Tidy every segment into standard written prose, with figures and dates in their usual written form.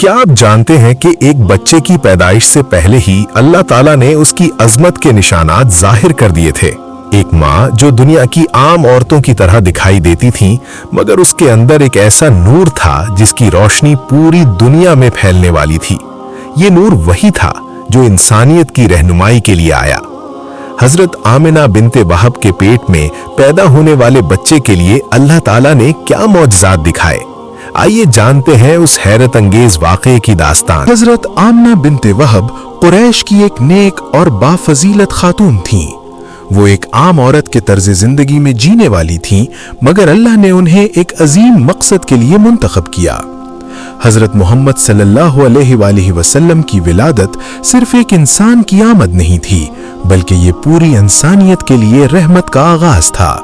کیا آپ جانتے ہیں کہ ایک بچے کی پیدائش سے پہلے ہی اللہ تعالیٰ نے اس کی عظمت کے نشانات ظاہر کر دیے تھے؟ ایک ماں جو دنیا کی عام عورتوں کی طرح دکھائی دیتی تھی، مگر اس کے اندر ایک ایسا نور تھا جس کی روشنی پوری دنیا میں پھیلنے والی تھی۔ یہ نور وہی تھا جو انسانیت کی رہنمائی کے لیے آیا۔ حضرت آمنہ بنت وہب کے پیٹ میں پیدا ہونے والے بچے کے لیے اللہ تعالیٰ نے کیا معجزات دکھائے؟ آئیے جانتے ہیں اس حیرت انگیز واقعے کی داستان۔ حضرت آمنہ بنت وہب قریش کی ایک نیک اور بافضیلت خاتون تھیں۔ وہ ایک عام عورت کے طرز زندگی میں جینے والی تھیں، مگر اللہ نے انہیں ایک عظیم مقصد کے لیے منتخب کیا۔ حضرت محمد صلی اللہ علیہ وآلہ وسلم کی ولادت صرف ایک انسان کی آمد نہیں تھی، بلکہ یہ پوری انسانیت کے لیے رحمت کا آغاز تھا۔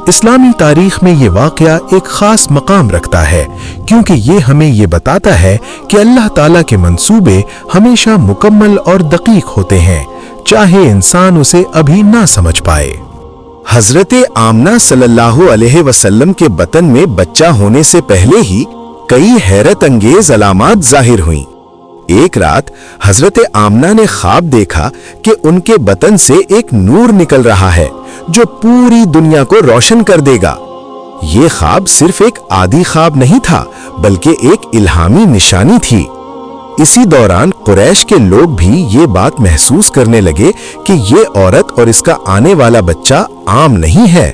اسلامی تاریخ میں یہ واقعہ ایک خاص مقام رکھتا ہے، کیونکہ یہ ہمیں یہ بتاتا ہے کہ اللہ تعالیٰ کے منصوبے ہمیشہ مکمل اور دقیق ہوتے ہیں، چاہے انسان اسے ابھی نہ سمجھ پائے۔ حضرت آمنہ صلی اللہ علیہ وسلم کے بطن میں بچہ ہونے سے پہلے ہی کئی حیرت انگیز علامات ظاہر ہوئیں۔ ایک رات حضرت آمنہ نے خواب دیکھا کہ ان کے بطن سے ایک نور نکل رہا ہے جو پوری دنیا کو روشن کر دے گا۔ یہ خواب صرف ایک عادی خواب نہیں تھا، بلکہ ایک الہامی نشانی تھی۔ اسی دوران قریش کے لوگ بھی یہ بات محسوس کرنے لگے کہ یہ عورت اور اس کا آنے والا بچہ عام نہیں ہے۔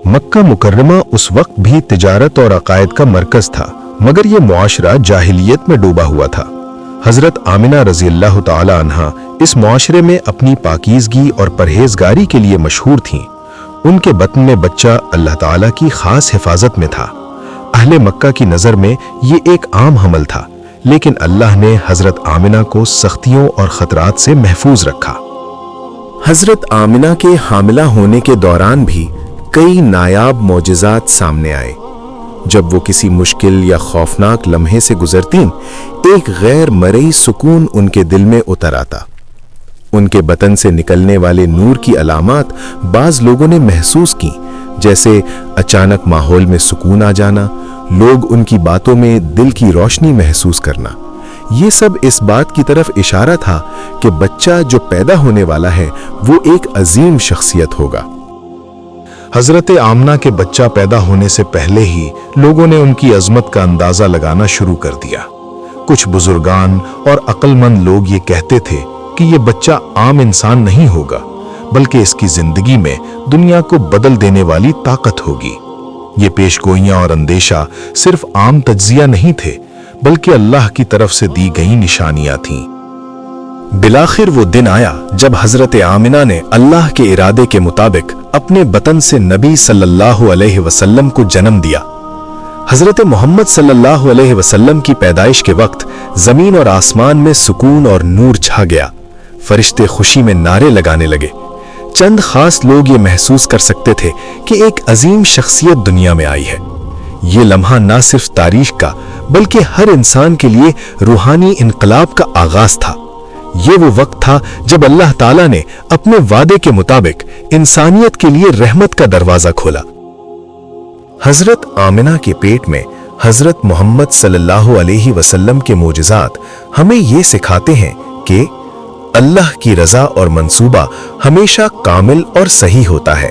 مکہ مکرمہ اس وقت بھی تجارت اور عقائد کا مرکز تھا، مگر یہ معاشرہ جاہلیت میں ڈوبا ہوا تھا۔ حضرت آمنہ رضی اللہ تعالی عنہا اس معاشرے میں اپنی پاکیزگی اور پرہیزگاری کے لیے مشہور تھیں۔ ان کے بطن میں بچہ اللہ تعالیٰ کی خاص حفاظت میں تھا۔ اہل مکہ کی نظر میں یہ ایک عام حمل تھا، لیکن اللہ نے حضرت آمنہ کو سختیوں اور خطرات سے محفوظ رکھا۔ حضرت آمنہ کے حاملہ ہونے کے دوران بھی کئی نایاب معجزات سامنے آئے۔ جب وہ کسی مشکل یا خوفناک لمحے سے گزرتیں، ایک غیر مرئی سکون ان کے دل میں اتر آتا۔ ان کے بطن سے نکلنے والے نور کی علامات بعض لوگوں نے محسوس کی، جیسے اچانک ماحول میں سکون آ جانا، لوگ ان کی باتوں میں دل کی روشنی محسوس کرنا۔ یہ سب اس بات کی طرف اشارہ تھا کہ بچہ جو پیدا ہونے والا ہے وہ ایک عظیم شخصیت ہوگا۔ حضرت آمنہ کے بچہ پیدا ہونے سے پہلے ہی لوگوں نے ان کی عظمت کا اندازہ لگانا شروع کر دیا۔ کچھ بزرگان اور عقل مند لوگ یہ کہتے تھے کہ یہ بچہ عام انسان نہیں ہوگا، بلکہ اس کی زندگی میں دنیا کو بدل دینے والی طاقت ہوگی۔ یہ پیشگوئیاں اور اندیشہ صرف عام تجزیہ نہیں تھے، بلکہ اللہ کی طرف سے دی گئی نشانیاں تھیں۔ بالآخر وہ دن آیا جب حضرت آمنہ نے اللہ کے ارادے کے مطابق اپنے بطن سے نبی صلی اللہ علیہ وسلم کو جنم دیا۔ حضرت محمد صلی اللہ علیہ وسلم کی پیدائش کے وقت زمین اور آسمان میں سکون اور نور چھا گیا۔ فرشتے خوشی میں نعرے لگانے لگے۔ چند خاص لوگ یہ محسوس کر سکتے تھے کہ ایک عظیم شخصیت دنیا میں آئی ہے۔ یہ لمحہ نہ صرف تاریخ کا بلکہ ہر انسان کے لیے روحانی انقلاب کا آغاز تھا۔ یہ وہ وقت تھا جب اللہ تعالیٰ نے اپنے وعدے کے مطابق انسانیت کے لیے رحمت کا دروازہ کھولا۔ حضرت آمنہ کے پیٹ میں حضرت محمد صلی اللہ علیہ وسلم کے معجزات ہمیں یہ سکھاتے ہیں کہ اللہ کی رضا اور منصوبہ ہمیشہ کامل اور صحیح ہوتا ہے۔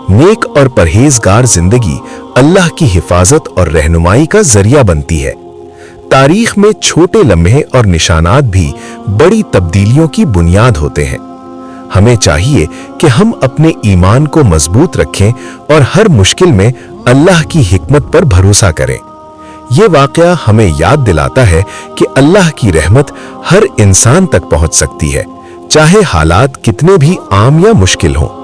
نیک اور پرہیزگار زندگی اللہ کی حفاظت اور رہنمائی کا ذریعہ بنتی ہے۔ تاریخ میں چھوٹے لمحے اور نشانات بھی بڑی تبدیلیوں کی بنیاد ہوتے ہیں۔ ہمیں چاہیے کہ ہم اپنے ایمان کو مضبوط رکھیں اور ہر مشکل میں اللہ کی حکمت پر بھروسہ کریں۔ یہ واقعہ ہمیں یاد دلاتا ہے کہ اللہ کی رحمت ہر انسان تک پہنچ سکتی ہے، چاہے حالات کتنے بھی عام یا مشکل ہوں۔